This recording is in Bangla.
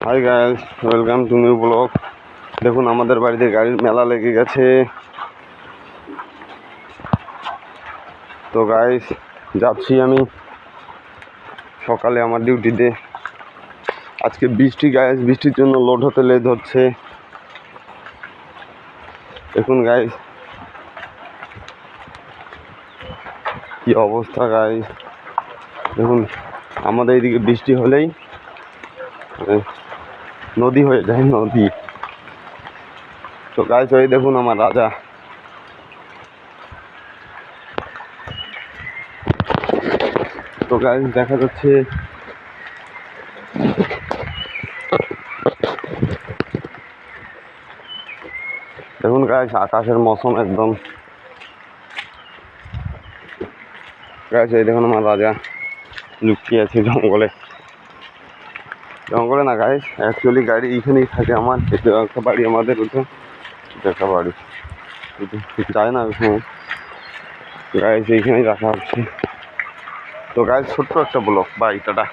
Hi guys, welcome to new blog. দেখুন আমাদের বাড়িতে গাড়ির মেলা লেগে গেছে। তো গাইস যাচ্ছি আমি সকালে আমার ডিউটিতে। আজকে বৃষ্টি গাইস, বৃষ্টির জন্য লোড হতে লেট হচ্ছে। দেখুন গাইস কি অবস্থা গাইস। দেখুন আমাদের এইদিকে বৃষ্টি হলেই নদী হয়ে যায়, নদী। তো গাইস ওই দেখুন আমার রাজা। তো গাইস দেখা যাচ্ছে দেখুন গাইস আকাশের মৌসুম একদম। গাইস এই দেখুন আমার রাজা লুকিয়ে আছে জঙ্গলে। জঙ্গলে না গাইস, অ্যাকচুয়ালি গাড়ি এইখানেই থাকে আমার। এটা একটা বাড়ি আমাদের, ওটা একটা বাড়ি যায় না ওখানে। গাইস এইখানেই রাখা হচ্ছে। তো গাইস ছোট্ট একটা ব্লগ, বাই টাটা।